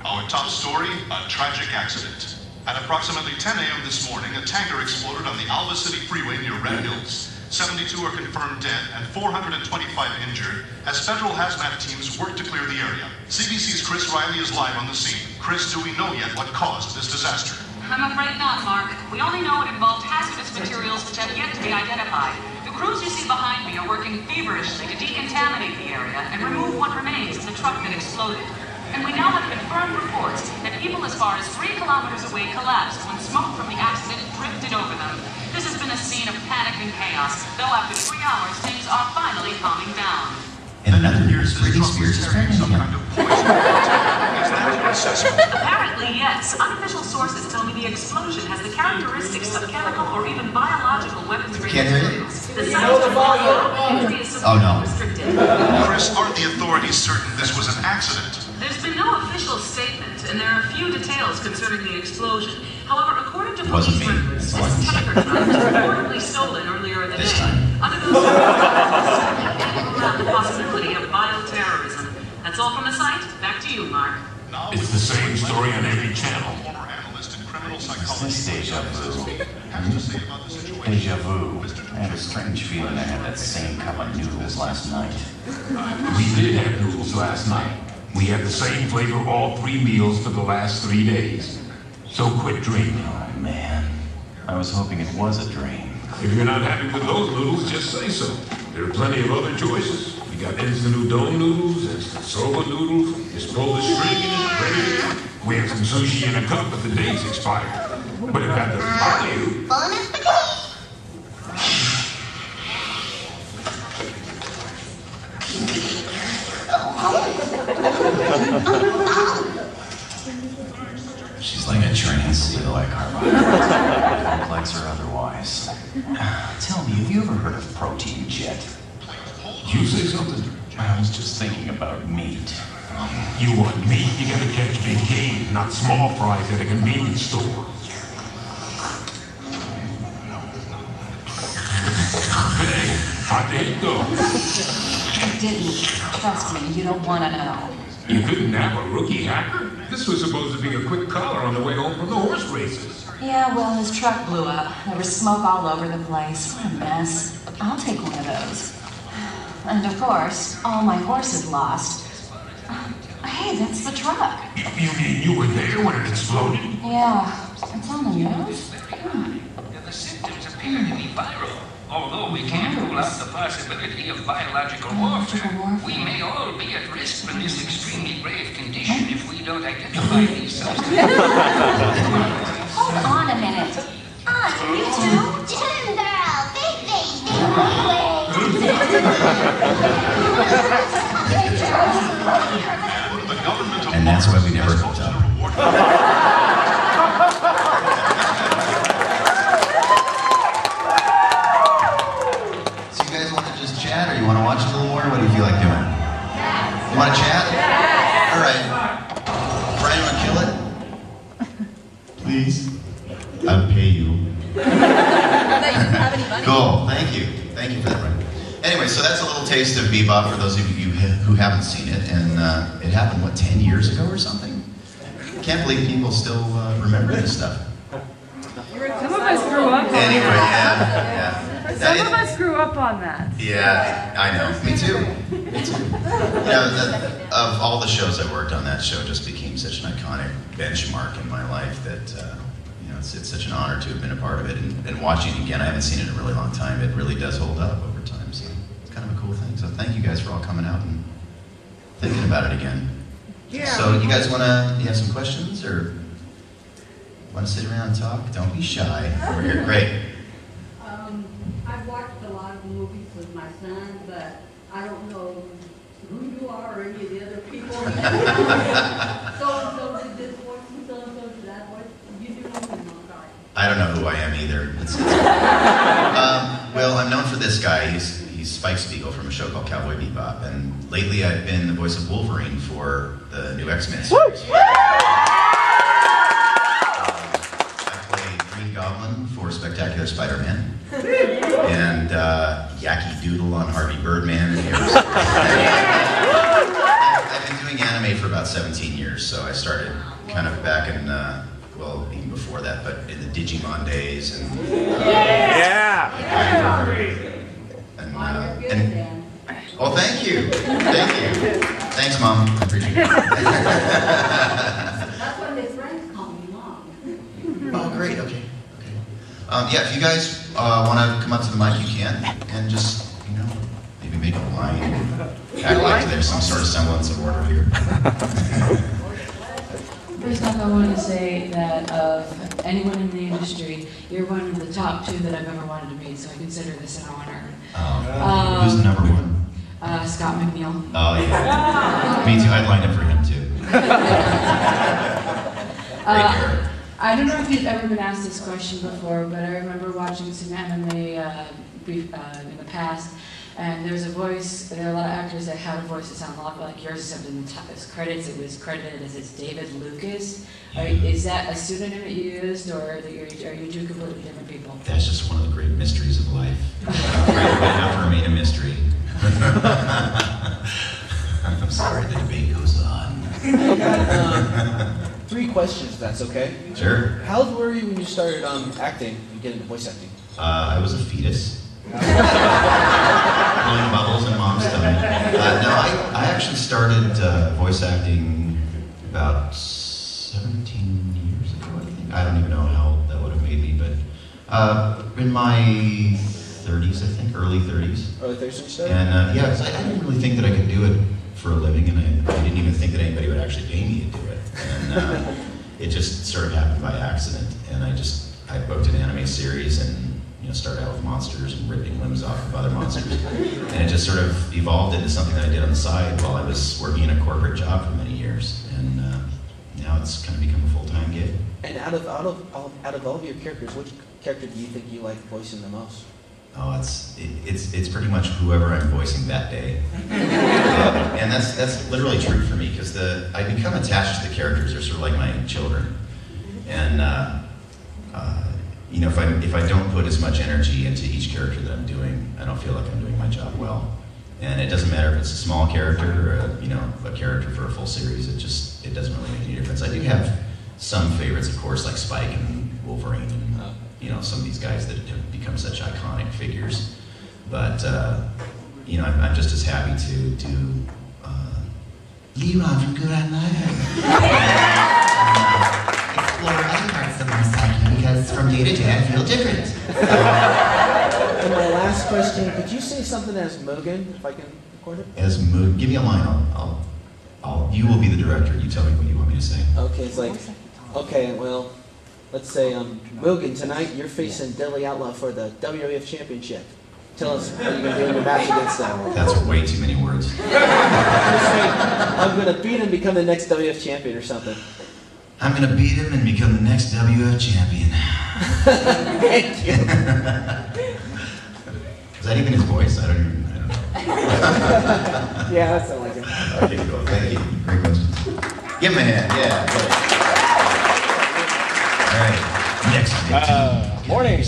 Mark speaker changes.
Speaker 1: Our top story, a tragic accident. At approximately 10 a.m. this morning, a tanker exploded on the Alva City Freeway near Red Hills. 72 are confirmed dead and 425 injured as federal hazmat teams work to clear the area. CBC's Chris Riley is live on the scene. Chris, do we know yet what caused this disaster?
Speaker 2: I'm afraid not, Mark. We only know it involved hazardous materials which have yet to be identified. The crews you see behind me are working feverishly to decontaminate the area and remove what remains of the truck that exploded. And we now have confirmed reports that people as far as 3 kilometers away collapsed when smoke from the accident drifted over them. This has been a scene of panic and chaos, though after 3 hours, things are finally calming down.
Speaker 3: In another news, Britney Spears is pregnant again.
Speaker 2: Apparently, yes. Unofficial sources tell me the explosion has the characteristics of chemical or even biological weapons-grade materials. The science restricted.
Speaker 1: Chris, are the authorities certain this was an accident?
Speaker 2: There's been no official statement, and there are a few details concerning the explosion. However, according to police records, this tanker truck was reportedly stolen earlier in the day. Under those circumstances, around the possibility of bioterrorism. That's all from the site. Back to you, Mark.
Speaker 4: It's the same story on every channel.
Speaker 3: Is this deja vu? Deja vu. I had a strange feeling I had that same cup of noodles last night.
Speaker 4: We did have noodles last night. We had the same flavor all 3 meals for the last 3 days. So quit dreaming.
Speaker 3: Oh man, I was hoping it was a dream.
Speaker 4: If you're not happy with those noodles, just say so. There are plenty of other choices. We got instant udon noodles, instant soba noodles. Just pull the string and it's ready to go. We have some sushi in a cup, but the date's expired. But if that doesn't bother you...
Speaker 3: She's like a trained seal like Carbine, complex or otherwise. Tell me, have you ever heard of protein jet?
Speaker 4: You say something?
Speaker 3: I was just thinking about meat.
Speaker 4: You want meat, you gotta catch big game, not small fries at a convenience store. Hey, how'd it go?
Speaker 5: I didn't. Trust me, you don't want to know.
Speaker 4: You couldn't have a rookie hacker? This was supposed to be a quick collar on the way home from the horse races.
Speaker 5: Yeah, well, his truck blew up. There was smoke all over the place. What a mess. I'll take one of those. And of course, all my horses lost. Hey, that's the truck.
Speaker 4: You mean you were there when it exploded?
Speaker 5: Yeah, it's on the news.
Speaker 6: The symptoms appear to be viral. Although we can't rule out the possibility of biological warfare, we may all be at risk from this extremely grave condition if we don't identify these substances.
Speaker 5: Hold on a minute. You two?
Speaker 7: Turn girl, big
Speaker 3: And that's why we never hooked up. So you guys want to just chat, or you want to watch a little more? What do you feel like doing? You want to chat? All right. Brian, you want to kill it? Please? I'll pay you. Cool. Thank you. Thank you for that, Brian. Anyway, so that's a little taste of Bebop for those of you who haven't seen it. And it happened, what, 10 years ago or something? Can't believe people still remember this stuff.
Speaker 8: Some of us grew up on
Speaker 3: Anyway,
Speaker 8: that.
Speaker 3: yeah.
Speaker 8: Some of us grew up on that.
Speaker 3: Yeah, I know. Me too. Me too. You know, of all the shows I worked on, that show just became such an iconic benchmark in my life that, you know, it's such an honor to have been a part of it. And watching it again, I haven't seen it in a really long time. It really does hold up over time. So it's kind of a cool thing. So thank you guys for all coming out and thinking about it again.
Speaker 8: Yeah.
Speaker 3: So you guys you have some questions, or want to sit around and talk? Don't be shy. Over here. Great.
Speaker 9: I've watched a lot of movies with my son, but I don't know who you are or any of the other people. So-and-so did this voice, and so-and-so did that voice. You do know him, I'm sorry.
Speaker 3: I don't know who I am either. Well, I'm known for this guy. He's Spike Spiegel from a show called Cowboy Bebop, and lately I've been the voice of Wolverine for the new X-Men series. I play Green Goblin for Spectacular Spider-Man, and Yaki Doodle on Harvey Birdman. And I've been doing anime for about 17 years. years, so I started kind of back in, well, even before that, but in the Digimon days and oh, thank you, thanks, Mom, I appreciate it.
Speaker 9: That's when their friends call me Mom.
Speaker 3: Oh, great, okay. Yeah, if you guys want to come up to the mic, you can, and just, you know, maybe make a line, act like there's some sort of semblance of order here.
Speaker 7: First off, I want to say that of anyone in the industry, you're one of the top 2 that I've ever wanted to meet, so I consider this an honor.
Speaker 3: Who's the number 1?
Speaker 7: Scott McNeil.
Speaker 3: Oh, yeah. Me too, I'd line up for him, too. Great character.
Speaker 7: I don't know if you've ever been asked this question before, but I remember watching some anime in the past, and there are a lot of actors that had a voice that sounded a lot like yours, except in the credits it was credited as it's David Lucas. Is that a pseudonym that you used, or are you 2 completely different people?
Speaker 3: That's just one of the great mysteries of life. Great way not to remain a mystery. I'm sorry, the debate goes on.
Speaker 10: 3 questions, if that's okay.
Speaker 3: Sure.
Speaker 10: How old were you when you started acting, you get into voice acting?
Speaker 3: I was a fetus. Blowing bubbles in Mom's tummy. No, I actually started voice acting about 17 years ago, I think. I don't even know how that would have made me, but in my 30s, I think, early 30s.
Speaker 10: Early 30s when you started?
Speaker 3: And yeah, 'cause I didn't really think that I could do it for a living, and I didn't even think that anybody would actually pay me to do it. And it just sort of happened by accident, and I booked an anime series and started out with monsters and ripping limbs off of other monsters. And it just sort of evolved into something that I did on the side while I was working in a corporate job for many years. And now it's kind of become a full-time gig.
Speaker 10: And out of all of your characters, which character do you think you like voicing the most?
Speaker 3: Oh, it's pretty much whoever I'm voicing that day. And that's literally true for me, because I become attached to the characters. They're sort of like my children. And if I don't put as much energy into each character that I'm doing, I don't feel like I'm doing my job well. And it doesn't matter if it's a small character or a character for a full series. It doesn't really make any difference. I do have some favorites, of course, like Spike and Wolverine and some of these guys that have become such iconic figures. But I'm just as happy to do Leron from Good on Live. Explore other parts of my psyche, because from day to day I feel different.
Speaker 10: And my last question, could you say something as Mugen, if I can record it?
Speaker 3: As Mugen, give me a line. You will be the director. You tell me what you want me to say.
Speaker 10: Okay, it's like, okay, well, let's say, Mugen, tonight you're facing Deadly Outlaw for the WWF Championship. Tell us what you're going to do in your match against them.
Speaker 3: That's way too many words.
Speaker 10: Just say, I'm going to beat him and become the next WWF champion or something.
Speaker 3: I'm going to beat him and become the next WWF champion.
Speaker 10: Thank you.
Speaker 3: Is that even his voice? I don't know.
Speaker 10: Yeah, that sounds like him.
Speaker 3: Okay, cool. Thank you. Great question. Give him a hand. Yeah. All right. Next.
Speaker 11: Morning.